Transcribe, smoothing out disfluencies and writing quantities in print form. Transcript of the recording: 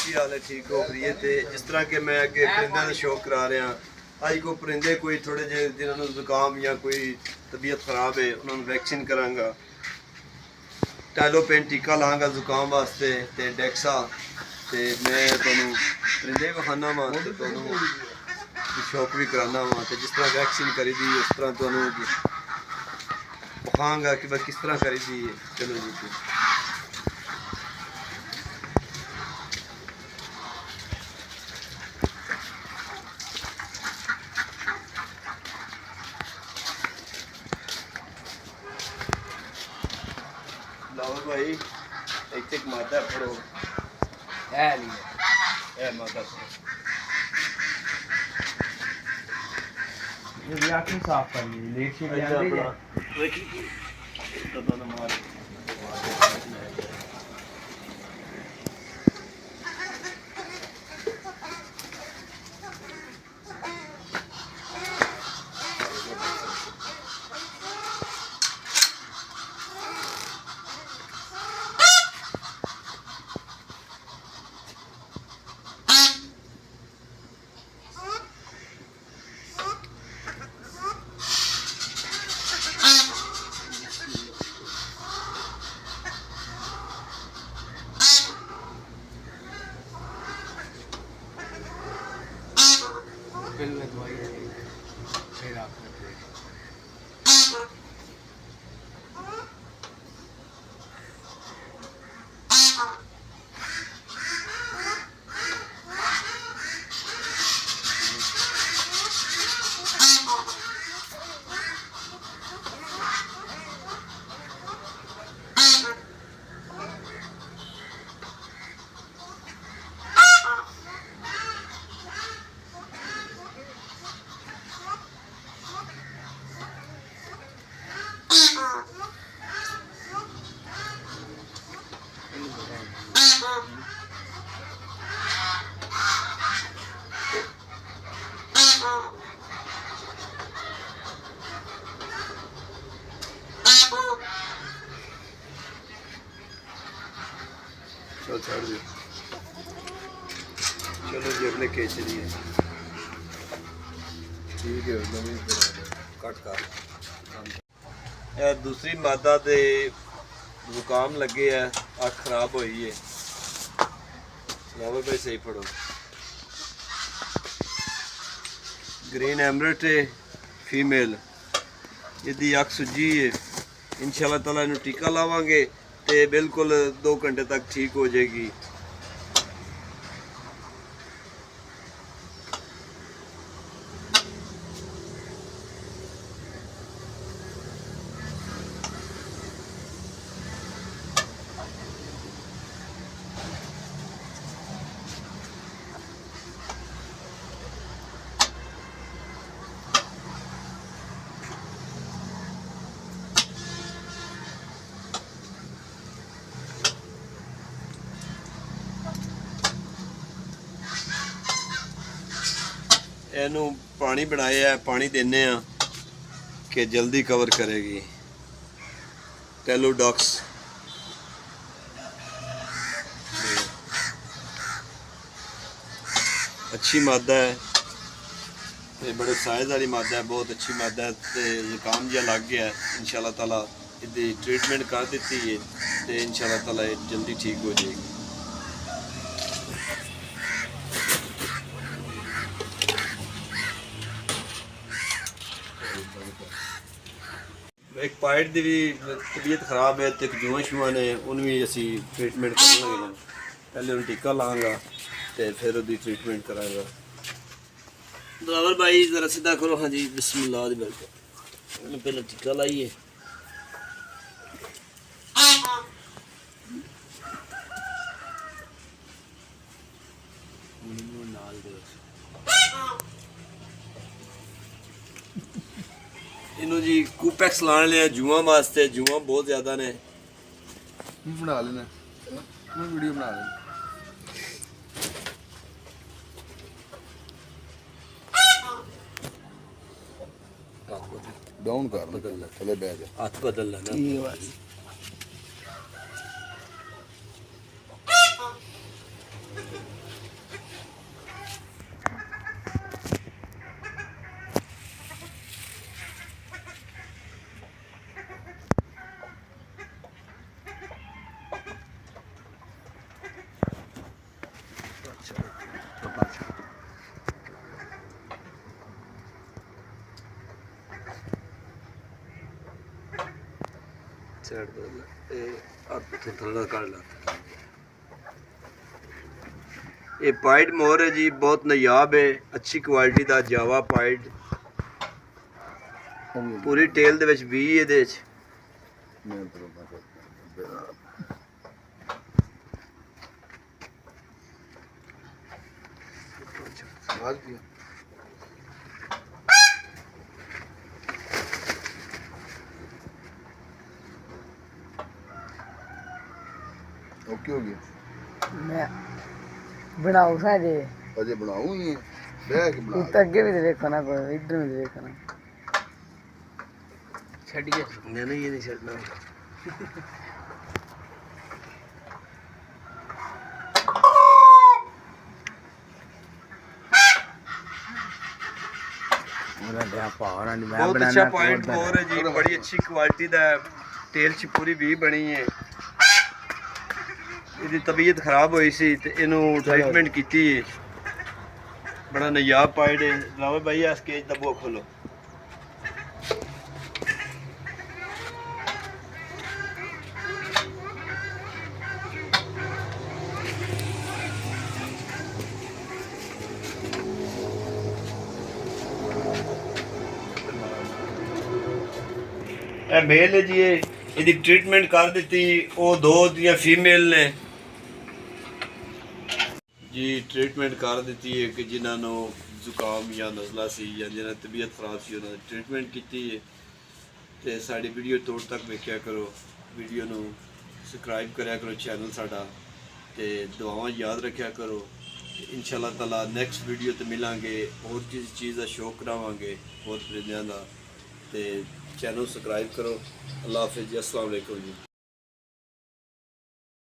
की हाल है? ठीक हो रही है? तो जिस तरह के मैं अगे परिंदे का शौक करा रहा अज को परिंदे कोई थोड़े जे जिन्होंने जुकाम या कोई तबीयत खराब है उन्होंने वैक्सीन करांगा, टैलोपेन टीका लाँगा जुकाम वास्ते ते डेक्सा ते मैं तुहानू परिंदे विखाना वा ते तुहानू शौक भी कराना वा ते जिस तरह वैक्सीन करी दी उस तरह तुहानू विखांगा कि बस किस तरह करी दी है। चलो जी लाओ भाई एक मादा पढ़ो है मादा ये आँखें साफ कर ली लेट से छोड़ दियो। चलो जी अगले केस चलिए। ठीक है कट कर दूसरी मादा दे जुकाम लगे है अख खराब हुई है लाओ भाई सही पढ़ो ग्रीन एमरेट है फीमेल यदि अख सुजी है इंशाल्लाह ताला इन्हू टीका लावांगे तो बिल्कुल 2 घंटे तक ठीक हो जाएगी। ਇਹਨੂੰ ਪਾਣੀ ਬਣਾਇਆ ਪਾਣੀ ਦਿੰਨੇ ਆ ਕਿ ਜਲਦੀ ਕਵਰ ਕਰੇਗੀ ਟੈਲੋਡॉक्स अच्छी मादा है ते बड़े साइज वाली मादा है बहुत अच्छी मादा है ते जुकाम जिहा लग गया इंशाल्लाह ताला इसकी ट्रीटमेंट कर दी है तो इंशाल्लाह ताला जल्दी ठीक हो जाएगी। एक पाइट की भी तबीयत खराब है तो जुआ शुआ ने उन भी असी ट्रीटमेंट कर लगे पहले उन्हें टीका लाँगा तो फिर उसकी ट्रीटमेंट करांगा। ड्राइवर भाई जरा सीधा करो। हाँ जी बिस्मिल्लाह बिल्कुल पहले टीका लाइए इनू जी कूपैक्स लाने लिया जुआ वास्ते जुआ बहुत ज़्यादा ने बना लेना वीडियो बना लेना डाउन कर बदल थले बैग हाथ बदल लेना ਸਾਈਡ ਬਦਲ ਇਹ ਤੋਂ ਥੋੜਾ ਕਰ ਲਾ। ਇਹ ਪਾਈਡ ਮੋਰ ਹੈ ਜੀ, ਬਹੁਤ ਨਾਯਾਬ ਹੈ, ਅੱਛੀ ਕੁਆਲਿਟੀ ਦਾ ਜਾਵਾ ਪਾਈਡ। ਪੂਰੀ ਟੇਲ ਦੇ ਵਿੱਚ ਵੀ ਇਹਦੇ ਵਿੱਚ ओके हो गया। मैं बनाऊ सारे अजय बनाऊं ये बैग बना तू अगे भी देखो ना, कोई इधर भी देखो ना। छड़ गया नहीं, ये नहीं छड़ना। बहुत अच्छा पॉइंट मोर है जी, बड़ी अच्छी क्वालिटी दा तेल च पूरी भी बनी है। ਇਹਦੀ ਤਬੀਅਤ ਖਰਾਬ ਹੋਈ ਸੀ ਤੇ ਇਹਨੂੰ ਟ੍ਰੀਟਮੈਂਟ ਕੀਤੀ ਹੈ। ਬੜਾ ਨਾਯਾਬ ਪਾਈਡ ਹੈ। ਲਾਵੇ ਭਾਈ ਇਸ ਕੇਜ ਦਾ ਬੂਹਾ ਖੋਲੋ। ਇਹ ਮੇਲ ਹੈ ਜੀ, ਇਹਦੀ ਟ੍ਰੀਟਮੈਂਟ ਕਰ ਦਿੱਤੀ। ਉਹ ਦੋ ਦੀਆਂ ਫੀਮੇਲ ਨੇ ਜੀ, ਟ੍ਰੀਟਮੈਂਟ ਕਰ ਦਿੱਤੀ ਹੈ ਕਿ ਜਿਨ੍ਹਾਂ ਨੂੰ ਜ਼ੁਕਾਮ ਜਾਂ ਨਜ਼ਲਾ ਸੀ ਜਾਂ ਜਿਹਨਾਂ ਦੀ ਤਬੀਅਤ ਖਰਾਬ ਸੀ, ਉਹਨਾਂ ਦੀ ਟ੍ਰੀਟਮੈਂਟ ਕੀਤੀ ਹੈ। ਤੇ ਸਾਡੀ ਵੀਡੀਓ ਤੋੜ ਤੱਕ ਵੇਖਿਆ ਕਰੋ, ਵੀਡੀਓ ਨੂੰ ਸਬਸਕ੍ਰਾਈਬ ਕਰਿਆ ਕਰੋ ਚੈਨਲ ਸਾਡਾ, ਤੇ ਦੁਆਵਾਂ ਯਾਦ ਰੱਖਿਆ ਕਰੋ। इंशाअल्लाह ताला नेक्स्ट वीडियो तो मिलांगे, और किसी चीज़ का शौक करावांगे, बहुत परिंदियां दा। ते चैनल सब्सक्राइब करो। अल्लाह हाफिज़ जी, अस्सलाम वालेकुम जी।